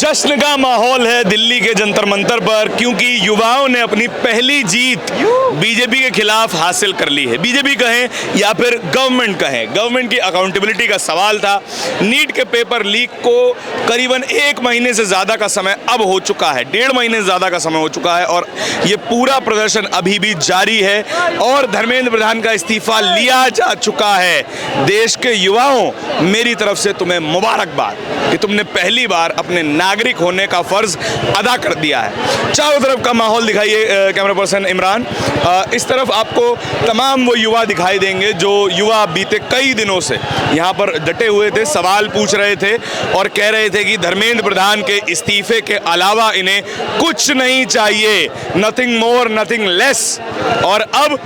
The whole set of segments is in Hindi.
जश्न का माहौल है दिल्ली के जंतर मंतर पर, क्योंकि युवाओं ने अपनी पहली जीत बीजेपी के खिलाफ हासिल कर ली है। बीजेपी कहें या फिर गवर्नमेंट कहें, गवर्नमेंट की अकाउंटेबिलिटी का सवाल था। नीट के पेपर लीक को करीबन 1 महीने से ज़्यादा का समय अब हो चुका है, 1.5 महीने से ज़्यादा का समय हो चुका है और ये पूरा प्रदर्शन अभी भी जारी है और धर्मेंद्र प्रधान का इस्तीफा लिया जा चुका है। देश के युवाओं, मेरी तरफ से तुम्हें मुबारकबाद कि तुमने पहली बार अपने नागरिक होने का फर्ज अदा कर दिया है। चारों तरफ का माहौल दिखाइए कैमरा पर्सन इमरान। इस तरफ आपको तमाम वो युवा दिखाई देंगे जो युवा बीते कई दिनों से यहाँ पर डटे हुए थे, सवाल पूछ रहे थे और कह रहे थे कि धर्मेंद्र प्रधान के इस्तीफे के अलावा इन्हें कुछ नहीं चाहिए, नथिंग मोर नथिंग लेस। और अब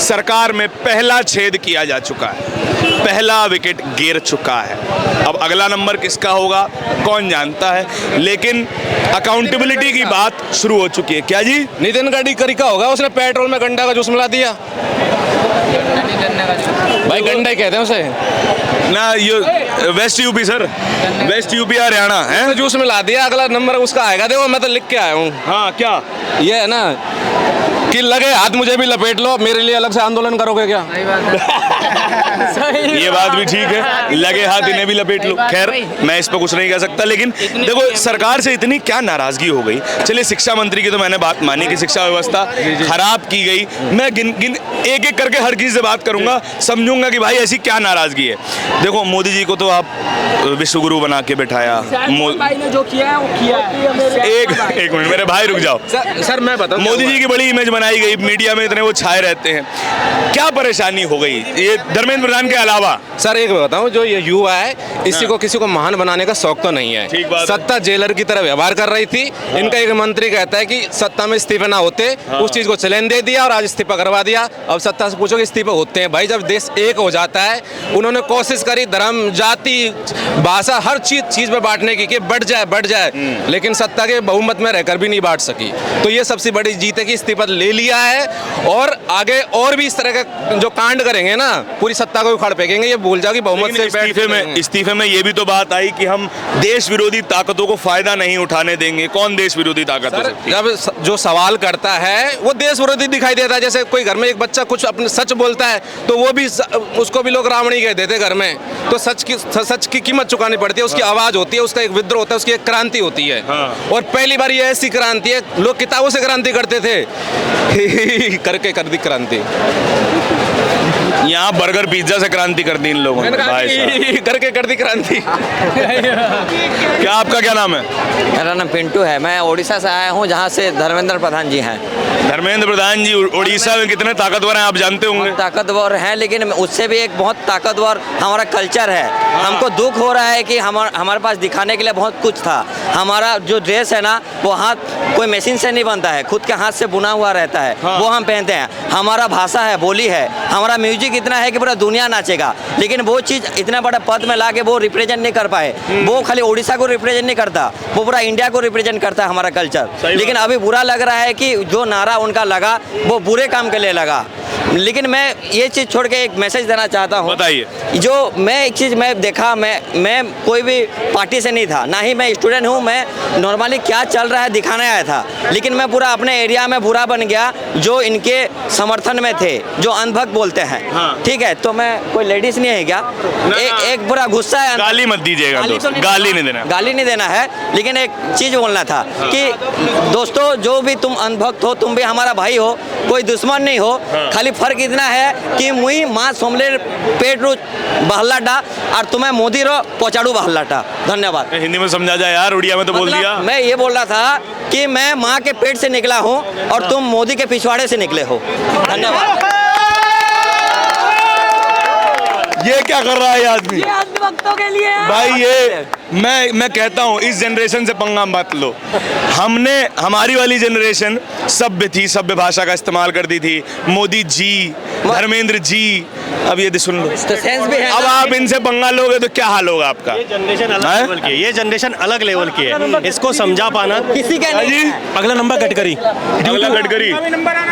सरकार में पहला छेद किया जा चुका है, पहला विकेट गिर चुका है। अब अगला नंबर किसका होगा कौन जानता है, लेकिन अकाउंटेबिलिटी की बात शुरू हो चुकी है। क्या जी? नितिन गडकरी का होगा, उसने पेट्रोल में गंडा का जूस मिला दिया। भाई गंडा ही कहते हैं उसे ना, ये west UP sir, west UP Haryana है, जूस मिला दिया। अगला नंबर उसका आएगा, देखो मैं तो लिख के आया हूँ। हाँ क्या ये है ना कि लगे हाथ मुझे भी लपेट लो, मेरे लिए अलग से आंदोलन करोगे क्या? ये बात भी ठीक है, लगे हाथ इन्हें भी लपेट लो। खैर मैं इस पर कुछ नहीं कह सकता, लेकिन देखो सरकार से इतनी क्या नाराजगी हो गई। चलिए शिक्षा मंत्री की तो मैंने बात मानी कि शिक्षा व्यवस्था खराब की गई। मैं गिन एक एक करके हर किसी से बात करूंगा, समझूंगा कि भाई ऐसी क्या नाराजगी है। देखो मोदी जी को तो आप विश्व गुरु बना के बैठाया, भाई ने जो किया है वो किया है। एक मिनट मेरे भाई रुक जाओ सर मैं बताऊं, मोदी जी की बड़ी इमेज बनाई गई, मीडिया में इतने वो छाए रहते हैं, क्या परेशानी हो गई ये धर्मेंद्र प्रधान के अलावा? सर एक बताऊं, जो ये युवा है इसी को किसी को महान बनाने का शौक तो नहीं है। ठीक बात। सत्ता जेलर की तरह व्यवहार कर रही थी। इनका एक मंत्री कहता है कि सत्ता में इस्तीफे ना होते, उस चीज को चैलेंज दे दिया और आज इस्तीफा करवा दिया। अब सत्ता से पूछो कि इस्तीफे होते हैं? भाई जब देश एक हो जाता है, उन्होंने कोशिश करी धर्म जाति भाषा हर चीज में बांटने की कि बढ़ जाए, लेकिन सत्ता के बहुमत में रहकर भी नहीं बांट सकी। तो ये सबसे बड़ी जीत है कि इस्तीफा ले लिया है और आगे और भी इस तरह का जो कांड करेंगे ना, पूरी सत्ता को उखाड़ फेंकेंगे। ये भूल जाओ कि बहुमत से इस्तीफे में ये भी तो बात आई कि हम देश विरोधी ताकतों को फायदा नहीं उठाने देंगे। कौन देश विरोधी ताकत हो सकती है? जब जो सवाल करता है वो देश विरोधी दिखाई देता है। जैसे कोई घर में एक बच्चा कुछ अपने सच बोलता है तो वो भी उसको भी लोग रावणी कह देते घर में। तो सच की कीमत चुकानी पड़ती है, उसकी आवाज होती है, उसका एक विद्रोह होता है, उसकी एक क्रांति होती है। और पहली बार ये ऐसी क्रांति है, लोग किताबों से क्रांति करते थे करके कर दी क्रांति। यहाँ बर्गर पिज्जा से क्रांति कर दी इन लोगों ने करके कर दी क्रांति। क्या आपका क्या नाम है? मेरा नाम पिंटू है, मैं उड़ीसा से आया हूँ जहाँ से धर्मेंद्र प्रधान जी हैं। धर्मेंद्र प्रधान जी उड़ीसा में कितने ताकतवर हैं आप जानते होंगे? ताकतवर हैं, लेकिन उससे भी एक बहुत ताकतवर हमारा कल्चर है। हमको दुख हो रहा है कि हमारे पास दिखाने के लिए बहुत कुछ था। हमारा जो ड्रेस है ना, वो हाथ कोई मशीन से नहीं बनता है, खुद के हाथ से बुना हुआ रहता है। वो हम पहनते हैं। हमारा भाषा है, बोली है, हमारा म्यूजिक इतना है कि पूरा दुनिया नाचेगा। लेकिन वो चीज़ इतना बड़ा पद में ला के वो रिप्रेजेंट नहीं कर पाए। वो खाली उड़ीसा को रिप्रेजेंट नहीं करता, वो पूरा इंडिया को रिप्रेजेंट करता है हमारा कल्चर। लेकिन अभी बुरा लग रहा है कि जो नारा उनका लगा वो बुरे काम के लिए लगा। लेकिन मैं ये चीज़ छोड़ के एक मैसेज देना चाहता हूँ। बताइए। जो मैं एक चीज़ मैं देखा, मैं कोई भी पार्टी से नहीं था, ना ही मैं स्टूडेंट हूँ। मैं नॉर्मली क्या चल रहा है दिखाने आया था, लेकिन मैं पूरा अपने एरिया में बुरा बन गया जो इनके समर्थन में थे, जो अंधभक्त बोलते हैं। ठीक है, तो मैं कोई लेडीज नहीं है क्या? एक बुरा गुस्सा है। गाली मत दीजिएगा, गाली नहीं देना है। लेकिन एक चीज़ बोलना था कि दोस्तों, जो भी तुम अंधभक्त हो, तुम भी हमारा भाई हो, कोई दुश्मन नहीं हो। खाली फर्क इतना है कि मुई माँ सोमले पेट रू बहलाटा और तुम्हें मोदी रो पोचाड़ू बहलाटा। धन्यवाद। हिंदी में समझा जाए यार, उड़िया में तो बोल दिया। मैं ये बोल रहा था कि मैं माँ के पेट से निकला हूँ और तुम मोदी के पिछवाड़े से निकले हो। धन्यवाद। ये क्या कर रहा है ये आदमी? ये अंधभक्तों के लिए है। भाई ये मैं कहता हूँ इस जनरेशन से पंगा मत लो। हमारी वाली जनरेशन सभ्य थी, सभ्य भाषा का इस्तेमाल करती थी। मोदी जी, धर्मेंद्र जी, अब ये सुन लो। तो सेंस भी है। अब आप इनसे पंगा लोगे तो क्या हाल होगा आपका? ये जनरेशन अलग लेवल की है, ये जनरेशन अलग लेवल की है। इसको समझा पाना किसी का नहीं है। अगला number Gadkari.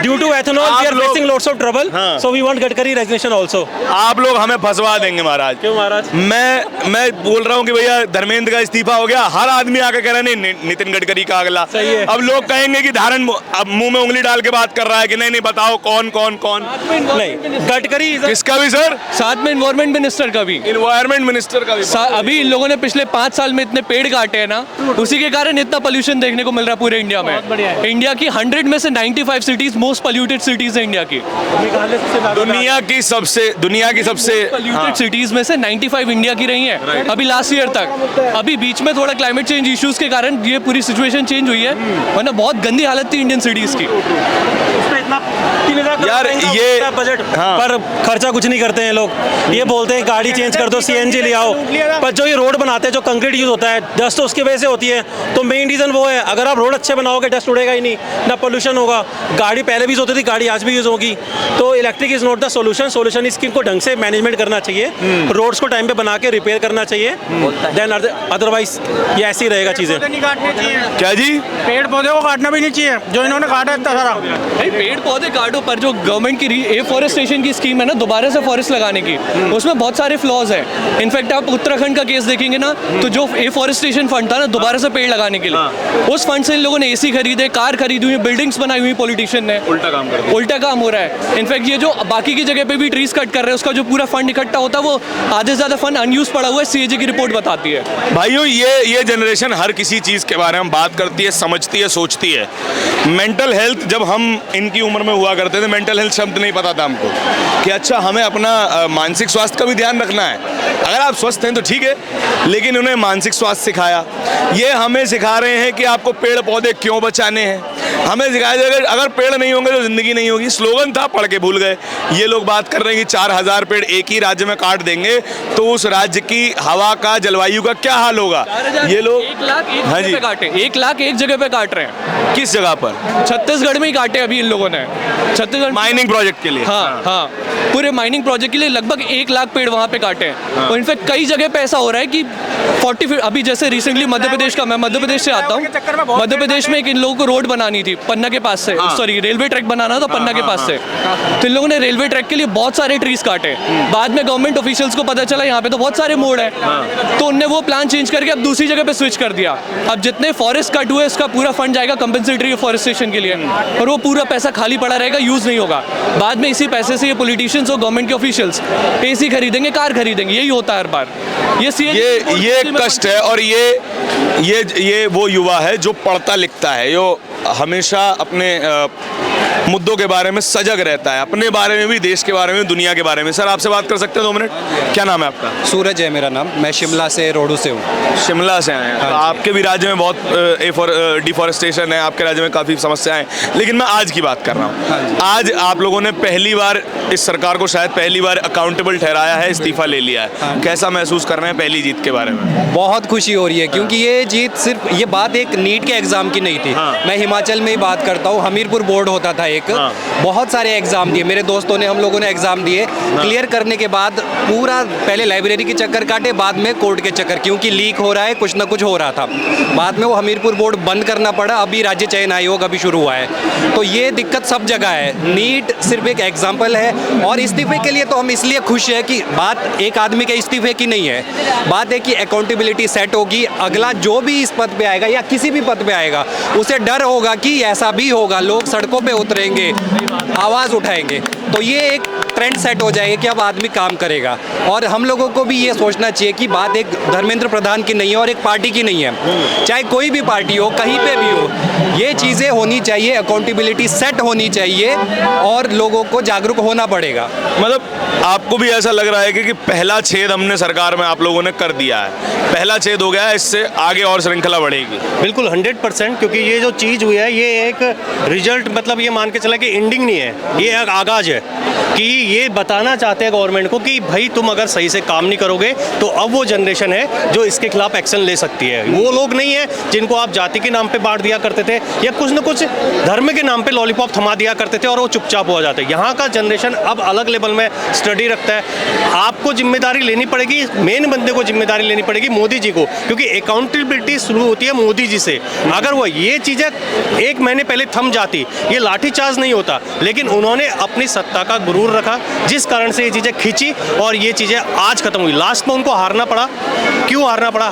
Due to ethanol we are facing lots of trouble, so we want Gadkari resignation also. आप लोग हमें फंसवा देंगे महाराज। क्यों महाराज? मैं मैं बोल रहा हूँ कि भैया धर्मेंद्र का इस्तीफा हो गया, हर आदमी आके कह रहा है नहीं नितिन गडकरी का अगला। अब लोग कहेंगे कि धारण अब मुंह में उंगली डाल के बात कर रहा है कि नहीं बताओ कौन कौन कौन। नहीं, गडकरी किसका भी सर? साथ में इन्वायरमेंट मिनिस्टर का भी, इन्वायरमेंट मिनिस्टर का भी। अभी इन लोगों ने पिछले 5 साल में इतने पेड़ काटे हैं ना, उसी के कारण इतना पोल्यूशन देखने को मिल रहा है पूरे इंडिया में। इंडिया की 100 में से 95 सिटीज मोस्ट पोल्यूटेड सिटीज है इंडिया की। दुनिया की सबसे पोल्यूटेड सिटीज में से 95 इंडिया की रही हैं अभी लास्ट ईयर तक। अभी बीच में थोड़ा क्लाइमेट चेंज इश्यूज के कारण ये पूरी सिचुएशन चेंज हुई है, वरना बहुत गंदी हालत थी इंडियन सिटीज की। यार ये बजट हाँ। पर खर्चा कुछ नहीं करते हैं लोग। ये बोलते हैं गाड़ी चेंज कर दो, सीएनजी ले आओ, पर जो ये रोड बनाते हैं, जो कंक्रीट यूज होता है, डस्ट तो उसकी वजह से होती है। तो मेन रीजन वो है, अगर आप रोड अच्छे बनाओगे डस्ट उड़ेगा ही नहीं, ना पोल्यूशन होगा। गाड़ी पहले भी यूज होती थी, गाड़ी आज भी यूज होगी। तो electric is not the solution. Solution इसकी को ढंग से मैनेजमेंट करना चाहिए, रोड्स को टाइम पे बना के रिपेयर करना चाहिए, देन अदरवाइज ये ऐसे ही रहेगा चीजें। क्या जी? पेड़ पौधे को काटना भी नहीं चाहिए जो इन्होंने काटा इतना सारा। पेड़ पौधे काटो, पर जो गवर्नमेंट की एफॉरेस्टेशन की स्कीम है ना, दोबारा से फॉरेस्ट लगाने की, उसमें बहुत सारे फ्लॉज हैं। इनफैक्ट आप उत्तराखंड का केस देखेंगे ना, तो जो एफॉरेस्टेशन फंड था ना दोबारा से पेड़ लगाने के लिए, उस फंड से इन लोगों ने एसी खरीदे, कार खरीदी हुई, बिल्डिंग्स बनाई हुई पॉलिटिशियन ने। उल्टा काम हो रहा है। इनफैक्ट ये जो बाकी की जगह पे भी ट्रीज कट कर रहे हैं, उसका जो पूरा फंड इकट्ठा होता है वो आधे से ज्यादा फंड अनयूज पड़ा हुआ है, सीएजी की रिपोर्ट बताती है। भाइयों ये जनरेशन हर किसी चीज के बारे में बात करती है, समझती है, सोचती है। मेंटल हेल्थ जब हम इनकी उम्र में हुआ करते थे, मेंटल हेल्थ शब्द नहीं पता था हमको कि अच्छा हमें अपना मानसिक स्वास्थ्य का भी ध्यान रखना है। अगर आप स्वस्थ हैं तो ठीक है, लेकिन उन्हें मानसिक स्वास्थ्य सिखाया। ये हमें सिखा रहे हैं कि आपको पेड़ पौधे क्यों बचाने हैं। हमें सिखाया जाएगा अगर पेड़ नहीं होंगे तो जिंदगी नहीं होगी। स्लोगन था, पढ़ के भूल गए। ये लोग बात कर रहे हैं कि 4000 पेड़ एक ही राज्य में काट देंगे तो उस राज्य की हवा का, जलवायु का क्या हाल होगा। ये लोग 1 लाख एक हाँ जगह जी। पे काटे, 1 लाख एक जगह पे काट रहे हैं। किस जगह पर? छत्तीसगढ़ में ही काटे अभी इन लोगों ने, छत्तीसगढ़ माइनिंग प्रोजेक्ट के लिए। हाँ, पूरे माइनिंग प्रोजेक्ट के लिए लगभग 1 लाख पेड़ वहाँ पे काटे हैं। और इनफैक्ट कई जगह पे ऐसा हो रहा है कि 40 फीट, अभी जैसे रिसेंटली मध्य प्रदेश का, मैं मध्य प्रदेश से आता हूँ, मध्य प्रदेश में एक इन लोगों को रोड बनानी थी पन्ना के पास से, सॉरी रेलवे ट्रैक बनाना था पन्ना के पास से, तो इन लोगों ने रेलवे ट्रैक के लिए बहुत सारे ट्रीज काटे। बाद में गवर्नमेंट ऑफिशियल्स को पता चला यहाँ पे तो बहुत सारे मोड़ है, तो उनने वो प्लान चेंज करके अब दूसरी जगह पे स्विच कर दिया। अब जितने फॉरेस्ट कट हुए उसका पूरा फंड जाएगा कंपनसेटरी फॉरेस्टेशन के लिए, और वो पूरा पैसा खाली पड़ा रहेगा, यूज नहीं होगा। बाद में इसी पैसे से ये पॉलिटिशियंस और गवर्नमेंट के ऑफिशियल्स एसी खरीदेंगे, कार खरीदेंगे, यही होता है हर बार। ये कष्ट है। और ये वो युवा है जो पढ़ता लिखता है, जो हमेशा अपने मुद्दों के बारे में सजग रहता है, अपने बारे में भी, देश के बारे में, दुनिया के बारे में। सर आपसे बात कर सकते हैं 2 मिनट? क्या नाम है आपका? सूरज है मेरा नाम, मैं शिमला से, रोडू से हूँ। शिमला से आए हैं। तो आपके भी राज्य में बहुत डिफॉरेस्टेशन है, आपके राज्य में काफ़ी समस्याएं हैं, लेकिन मैं आज की बात कर रहा हूँ। आज आप लोगों ने पहली बार इस सरकार को शायद पहली बार अकाउंटेबल ठहराया है, इस्तीफा ले लिया है। कैसा महसूस कर रहे हैं पहली जीत के बारे में? बहुत खुशी हो रही है, क्योंकि ये जीत सिर्फ, ये बात एक नीट के एग्ज़ाम की नहीं थी। मैं हिमाचल में ही बात करता हूँ, हमीरपुर बोर्ड होता था एक, बहुत सारे एग्ज़ाम दिए मेरे दोस्तों ने, हम लोगों ने एग्ज़ाम दिए। क्लियर करने के बाद पूरा पहले लाइब्रेरी के चक्कर काटे, बाद में कोर्ट के चक्कर, क्योंकि लीक हो रहा है, कुछ ना कुछ हो रहा था। बाद में वो हमीरपुर बोर्ड बंद करना पड़ा, अभी राज्य चयन आयोग अभी शुरू हुआ है। तो ये दिक्कत सब जगह है, नीट सिर्फ एक एग्जाम्पल है। और इस्तीफे के लिए तो हम इसलिए खुश है कि बात एक आदमी के इस्तीफे की नहीं है, बात है कि अकाउंटेबिलिटी सेट होगी। अगला जो भी इस पद पे आएगा या किसी भी पद पे आएगा, उसे डर होगा कि ऐसा भी होगा, लोग सड़कों पे उतरेंगे, आवाज़ उठाएंगे। तो ये एक ट्रेंड सेट हो जाएगा कि अब आदमी काम करेगा। और हम लोगों को भी ये सोचना चाहिए कि बात एक धर्मेंद्र प्रधान की नहीं है और एक पार्टी की नहीं है, चाहे कोई भी पार्टी हो, कहीं पे भी हो, ये चीज़ें होनी चाहिए, अकाउंटेबिलिटी सेट होनी चाहिए और लोगों को जागरूक होना पड़ेगा। मतलब आपको भी ऐसा लग रहा है कि पहला छेद हमने सरकार में आप लोगों ने कर दिया है, पहला छेद हो गया है, इससे आगे और श्रृंखला बढ़ेगी? बिल्कुल 100%, क्योंकि ये जो चीज़ हुई है ये एक रिजल्ट, मतलब ये मान के चला कि एंडिंग नहीं है, ये एक आगाज है कि ये बताना चाहते हैं गवर्नमेंट को कि भाई तुम अगर सही से काम नहीं करोगे तो अब वो जनरेशन है जो इसके खिलाफ एक्शन ले सकती है। वो लोग नहीं है जिनको आप जाति के नाम पे बांट दिया करते थे या कुछ न कुछ धर्म के नाम पे लॉलीपॉप थमा दिया करते थे और वो चुपचाप हो जाते। यहाँ का जनरेशन अब अलग लेवल में स्टडी रखता है। आपको जिम्मेदारी लेनी पड़ेगी, मेन बंदे को जिम्मेदारी लेनी पड़ेगी, मोदी जी को, क्योंकि अकाउंटेबिलिटी शुरू होती है मोदी जी से। अगर वो ये चीज़ें 1 महीने पहले थम जाती, ये लाठीचार्ज नहीं होता, लेकिन उन्होंने अपनी सत्ता का गुरूर दूर रखा, जिस कारण से ये चीज़ें खींची और ये चीज़ें आज खत्म हुई। लास्ट में उनको हारना पड़ा। क्यों हारना पड़ा?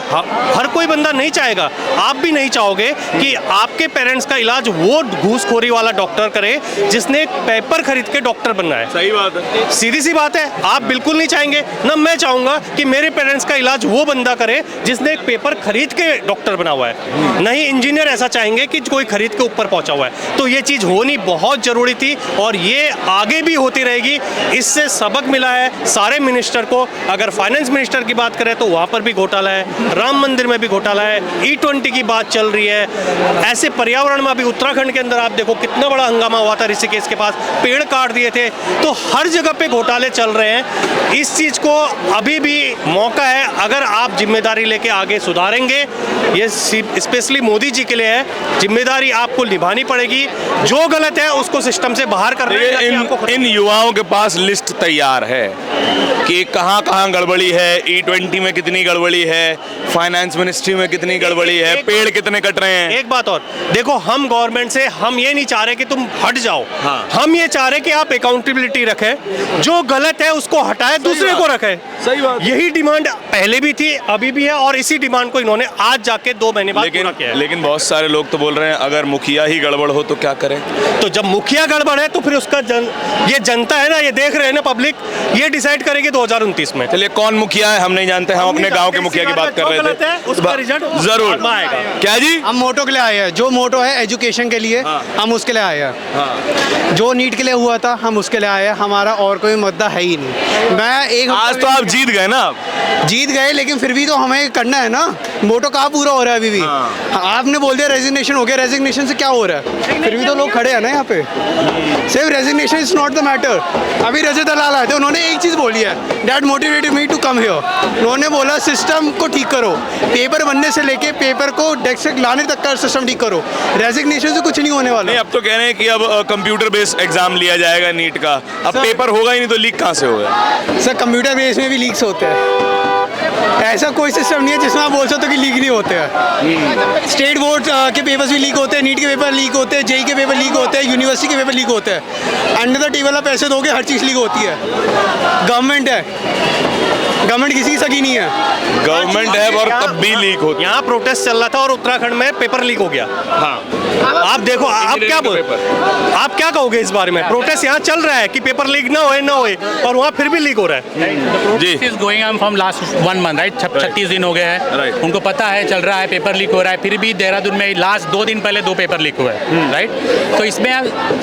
हर कोई बंदा नहीं चाहेगा, आप भी नहीं चाहोगे कि आपके पेरेंट्स का इलाज वो घूसखोरी वाला डॉक्टर करे जिसने एक पेपर खरीद के डॉक्टर बनना है। सही बात है। सीधी सी बात है, आप बिल्कुल नहीं चाहेंगे ना, मैं चाहूंगा कि मेरे पेरेंट्स का इलाज वो बंदा करे जिसने एक पेपर खरीद के डॉक्टर बना हुआ है। नहीं इंजीनियर ऐसा चाहेंगे कि कोई खरीद के ऊपर पहुंचा हुआ है। तो ये चीज़ होनी बहुत ज़रूरी थी और ये आगे भी होती रहेगी। इससे सबक मिला है सारे मिनिस्टर को। अगर फाइनेंस मिनिस्टर की बात करें तो वहाँ पर भी घोटाला है, राम मंदिर में भी घोटाला है, E20 की बात चल रही है। ऐसे पर्यावरण में अभी उत्तराखंड के अंदर आप देखो कितना बड़ा हंगामा हुआ था, ऋषिकेश के पास पेड़ काट दिए थे। तो हर जगह पे घोटाले चल रहे हैं। इस चीज़ को अभी भी मौका है, अगर आप जिम्मेदारी लेके आगे सुधारेंगे। ये स्पेशली मोदी जी के लिए है, जिम्मेदारी आपको निभानी पड़ेगी। जो गलत है उसको सिस्टम से बाहर करना है। इन युवाओं के पास लिस्ट तैयार है कि कहाँ कहाँ गड़बड़ी है, E20 में कितनी गड़बड़ी है, फाइनेंस मिनिस्ट्री में कितनी गड़बड़ी है, पेड़ कितने कट रहे हैं। एक बात और देखो, हम गवर्नमेंट से हम ये नहीं चाह रहे कि तुम हट जाओ। हाँ। हम ये चाह रहे कि आप अकाउंटेबिलिटी रखें, जो गलत है उसको हटाए, दूसरे को रखें। सही बात। यही डिमांड पहले भी थी, अभी भी है, और इसी डिमांड को इन्होंने आज जाके 2 महीने बाद पूरा किया है। लेकिन बहुत सारे लोग तो बोल रहे हैं अगर मुखिया ही गड़बड़ हो तो क्या करें। तो जब मुखिया गड़बड़ है तो फिर उसका ये जनता है ना, ये देख रहे हैं ना पब्लिक, ये डिसाइड करेगी 2029 में। चलिए कौन मुखिया है हम नहीं जानते, हम अपने गांव के मुखिया की बात कर रहे थे। उसका रिजल्ट जरूर आएगा। क्या जी? हम मोटो के लिए आए हैं, जो मोटो है एजुकेशन के लिए, हम उसके लिए आए हैं। जो नीट के लिए हुआ था हम उसके लिए आए हैं। हमारा और कोई मुद्दा है ही नहीं। मैं एक आज तो आप जीत गए ना। जीत गए, लेकिन फिर भी तो हमें करना है ना। मोटो कहाँ पूरा हो रहा है अभी भी? आपने बोल दिया रेजिग्नेशन हो गया, रेजिग्नेशन से क्या हो रहा है? फिर भी तो लोग खड़े हैं ना यहाँ पे। सिर्फ resignation is not the matter. अभी रजत दलाल आए थे, उन्होंने एक चीज़ बोली है, that motivated me to come here. उन्होंने बोला सिस्टम को ठीक करो, पेपर बनने से लेके पेपर को डेस्क से लाने तक का सिस्टम ठीक करो। रेजिग्नेशन से कुछ नहीं होने वाला। नहीं, अब तो कह रहे हैं कि अब कंप्यूटर बेस्ड एग्जाम लिया जाएगा नीट का। अब पेपर होगा ही नहीं तो लीक कहाँ से होगा? सर कंप्यूटर बेस में भी लीक्स होते हैं। ऐसा कोई सिस्टम नहीं है जिसमें आप बोल सकते हो कि लीक नहीं होते हैं। स्टेट बोर्ड के पेपर्स भी लीक होते हैं, नीट के पेपर लीक होते हैं, जेई के पेपर लीक होते हैं, यूनिवर्सिटी के पेपर लीक होते हैं। अंडर द टेबल आप पैसे दोगे हर चीज़ लीक होती है। गवर्नमेंट है, गवर्नमेंट किसी की सगी नहीं है। गवर्नमेंट है और तब भी लीक होती है। यहाँ प्रोटेस्ट चल रहा था और उत्तराखंड में पेपर लीक हो गया। हाँ, आप देखो, आप क्या कहोगे इस बारे में? प्रोटेस्ट यहाँ चल रहा है कि पेपर लीक ना होए और वहाँ फिर भी लीक हो रहा है। जी is going on from last 1 month, right? 36 दिन हो गए हैं। Right. उनको पता है चल रहा है पेपर लीक हो रहा है, फिर भी देहरादून में लास्ट 2 दिन पहले 2 पेपर लीक हुए हैं, राइट? तो इसमें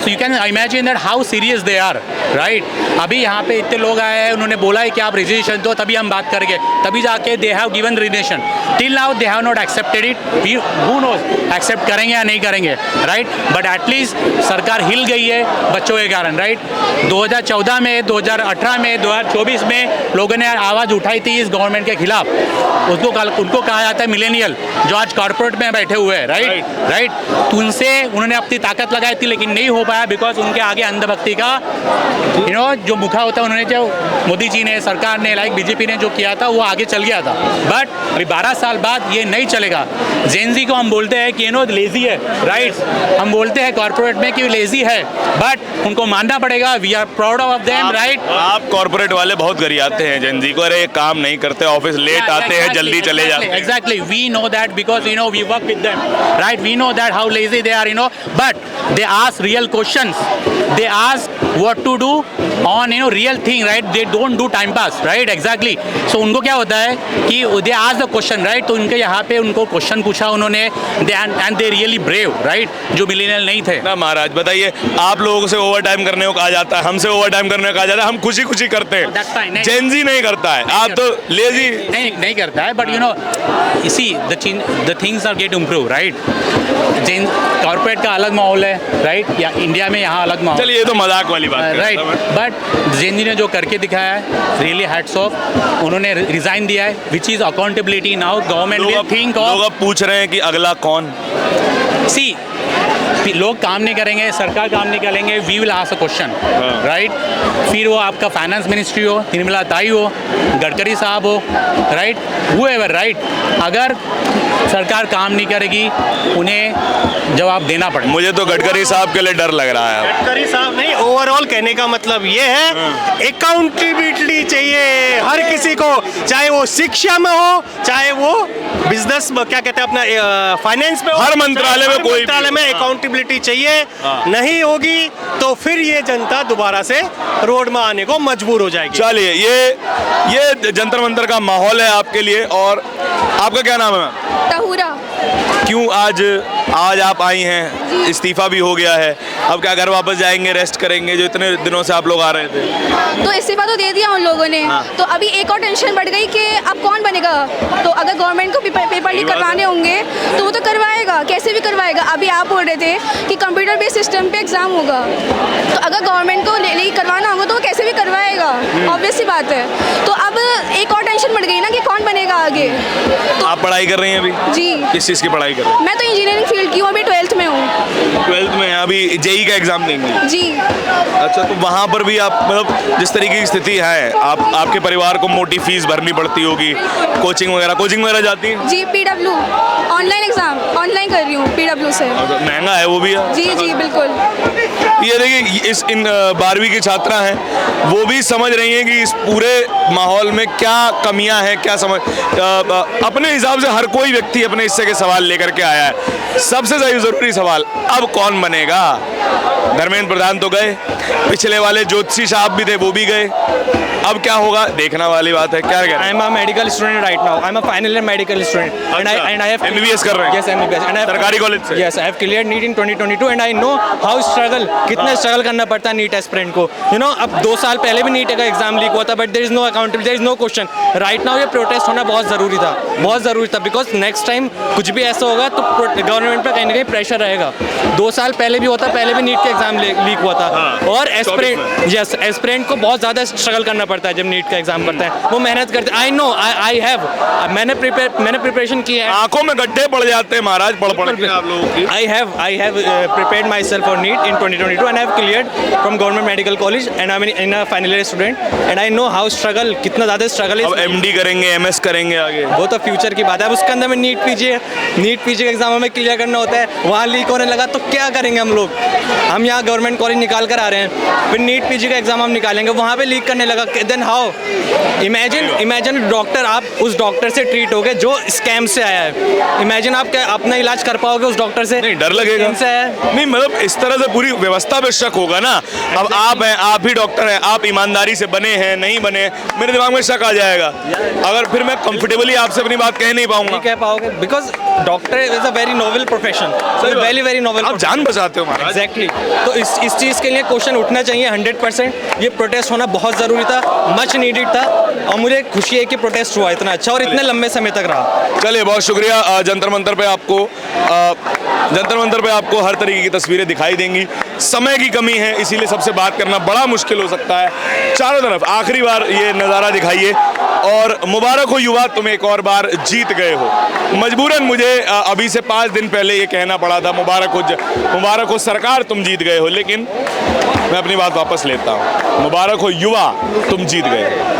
you can imagine that how serious they are, right? अभी यहाँ पे इतने लोग आए हैं, उन्होंने बोला है कि आप रेजिग्नेशन दो तभी हम बात करेंगे, तभी जाके they have given resignation. Till now they have not accepted it. Who knows accept करेंगे या नहीं करेंगे, राइट? बट एटलीस्ट सरकार हिल गई है बच्चों के कारण, राइट? 2014 में, 2018 में, 2024 में लोगों ने आवाज़ उठाई थी इस गवर्नमेंट के खिलाफ। उनको कहा जाता है मिलेनियल, जो आज कॉर्पोरेट में बैठे हुए हैं, राइट? तो उनसे उन्होंने अपनी ताकत लगाई थी लेकिन नहीं हो पाया, बिकॉज उनके आगे अंधभक्ति का जो मुखा होता है, उन्होंने जो मोदी जी ने, सरकार ने, लाइक बीजेपी ने जो किया था वो आगे चल गया था। बट अभी 12 साल बाद ये नहीं चलेगा। जेनजी को हम बोलते हैं कि लेजी है, राइट? हम बोलते हैं कॉर्पोरेट में कि लेजी है, बट उनको मानना पड़ेगा। We are proud of them, right? आप कॉर्पोरेट वाले बहुत गरियाते हैं जेनजी को, अरे काम नहीं करते, ऑफिस लेट आते हैं, जल्दी चले जाते हैं। Exactly, we know that because we work with them, right? We know that how lazy they are, but they ask real questions. They ask what to do on real thing, right? They don't do time pass, right? Exactly. So उनको क्या होता है कि they ask the question, right? तो उनके यहाँ पे उनको क्वेश्चन पूछा उन्होंने, and they really brave, right? जो मिलेनियल नहीं थे ना। महाराज बताइए, आप लोगों से ओवर टाइम करने को कहा जाता है, हमसे ओवर टाइम करने को कहा जाता है, हम खुशी खुशी करते हैं। जेनजी नहीं करता है, आप तो लेजी नहीं करता है। But you see the things are get improve, right? Corporate का अलग माहौल है, राइट? या इंडिया में यहाँ अलग माहौल। चलिए, ये तो मजाक वाली बात है, राइट? बट जेनजी ने जो करके दिखाया है, रियली हैट्स ऑफ। उन्होंने रिजाइन दिया है, which is accountability. Now government will think of. लोग अब पूछ रहे हैं कि अगला कौन? सी, लोग काम नहीं करेंगे, सरकार काम नहीं करेंगे, we will ask a question, right? फिर वो आपका फाइनेंस मिनिस्ट्री हो, निर्मला ताई हो, गडकरी साहब हो, राइट? Whoever, right? अगर सरकार काम नहीं करेगी, उन्हें जवाब देना पड़ेगा। मुझे तो गडकरी साहब के लिए डर लग रहा है। गडकरी साहब नहीं, ओवरऑल कहने का मतलब ये है अकाउंटेबिलिटी चाहिए हर किसी को, चाहे वो शिक्षा में हो, चाहे वो बिजनेस में, क्या कहते हैं अपना फाइनेंस में हो, हर मंत्रालय में, कोई मंत्रालय में अकाउंटेबिलिटी चाहिए। नहीं होगी तो फिर ये जनता दोबारा से रोड में आने को मजबूर हो जाएगी। चलिए, ये जंतर मंतर का माहौल है आपके लिए। और आपका क्या नाम है? तहुरा। क्यों आज आप आई हैं? इस्तीफा भी हो गया है, अब क्या घर वापस जाएंगे, रेस्ट करेंगे? जो इतने दिनों से आप लोग आ रहे थे। तो इस्तीफा तो दे दिया उन लोगों ने, तो अभी एक और टेंशन बढ़ गई कि अब कौन बनेगा। तो अगर गवर्नमेंट को पेपर लीक करवाने होंगे तो वो तो करवाएगा, कैसे भी करवाएगा। अभी आप बोल रहे थे कि कंप्यूटर बेस्ड सिस्टम पे एग्जाम होगा, तो अगर गवर्नमेंट को लीक करवाना होगा तो वो कैसे भी करवाएगा, ऑब्वियस सी बात है। तो अब एक और टेंशन बढ़ गई ना कि कौन बनेगा आगे। तो आप पढ़ाई कर रही हैं अभी? जी। किस चीज़ की पढ़ाई कर रही हैं? मैं तो इंजीनियरिंग फील्ड की हूँ, अभी 12th में हूँ। 12th में हैं, अभी जेई का एग्जाम देंगे? जी। अच्छा, तो वहाँ पर भी आप मतलब जिस तरीके की स्थिति है, आपके परिवार को मोटी फीस भरनी पड़ती होगी, कोचिंग वगैरह जाती है? जी, PW ऑनलाइन एग्जाम ऑनलाइन कर रही हूँ PW से। महंगा है वो भी है? जी बिल्कुल। ये देखिए, इन 12वीं की छात्रा हैं, वो भी समझ रही हैं कि इस पूरे माहौल में क्या कमियां हैं, क्या समझ अपने हिसाब से हर कोई व्यक्ति अपने हिस्से के सवाल लेकर के आया है। सबसे ज़रूरी सवाल, अब कौन बनेगा? धर्मेंद्र प्रधान तो गए, पिछले वाले ज्योतिषी साहब भी थे, वो भी गए। अब क्या होगा देखना वाली बात है। क्या I am a medical student right now. I am a final year medical student. And I have MBBS कर रहे हैं? Yes, MBBS. And I have सरकारी कॉलेज से? Yes, I have cleared NEET in 2022 and I know how struggle, कितना स्ट्रगल करना पड़ता है नीट एस्पिरेंट को। You know, अब 2 साल पहले भी नीट का एग्जाम लीक हुआ था, but there is no accountability, there is no question. Right now ये प्रोटेस्ट होना बहुत ज़रूरी था, बिकॉज नेक्स्ट टाइम कुछ भी ऐसा होगा तो गवर्नमेंट पर कहीं ना कहीं प्रेशर रहेगा। 2 साल पहले भी होता, पहले भी नीट का एग्जाम लीक हुआ था। और एस्पिरेंट को बहुत ज़्यादा स्ट्रगल करना पड़ता है जब नीट का एग्जाम करते हैं, वो मेहनत करते हैं। आई नो, आई हैव, मैंने प्रिपरेशन की है। आंखों में गड्ढे पड़ जाते हैं महाराज, पढ़ के आप लोगों की। I have prepared myself for NEET in 2022 and I have cleared from Government Medical College and I'm in a final year student and I know how struggle, कितना ज़्यादा struggle है। अब MD करेंगे, MS करेंगे आगे, वो तो फ्यूचर की बात है। अब उसके अंदर में नीट पीजी का एग्जाम हमें क्लियर करना होता है, वहाँ लीक होने लगा तो क्या करेंगे हम लोग? हम यहाँ गवर्नमेंट कॉलेज निकाल कर आ रहे हैं, फिर नीट पीजी का एग्जाम हम निकालेंगे, वहाँ पे लीक करने लगा, देन हाउ? इमेजिन डॉक्टर, आप उस डॉक्टर से ट्रीट हो गए जो स्कैम से आया है। इमेजिन आप क्या अपना इलाज कर पाओगे उस डॉक्टर से? नहीं, डर लगेगा। नहीं, मतलब इस तरह से पूरी व्यवस्था पे शक होगा ना। अब आप हैं, आप भी डॉक्टर हैं, आप ईमानदारी से बने हैं, नहीं बने, मेरे दिमाग में शक आ जाएगा। अगर फिर मैं कंफर्टेबली आपसे अपनी बात कह नहीं पाऊंगा। नहीं कह पाओगे, because doctor is a very noble profession, very noble. आप जान बचाते हो महाराज। एग्जैक्टली। तो इस चीज़ के लिए क्वेश्चन उठना चाहिए 100%। ये प्रोटेस्ट होना बहुत ज़रूरी था, मच नीडेड था, और मुझे खुशी है कि प्रोटेस्ट हुआ इतना अच्छा और इतने लंबे समय तक रहा। चलिए, बहुत शुक्रिया। जंतर मंतर पे आपको हर तरीके की तस्वीरें दिखाई देंगी। समय की कमी है, इसीलिए सबसे बात करना बड़ा मुश्किल हो सकता है। चारों तरफ आखिरी बार ये नज़ारा दिखाइए, और मुबारक हो युवा, तुम एक और बार जीत गए हो। मजबूरन मुझे अभी से 5 दिन पहले ये कहना पड़ा था, मुबारक हो सरकार, तुम जीत गए हो, लेकिन मैं अपनी बात वापस लेता हूँ। मुबारक हो युवा, तुम जीत गए।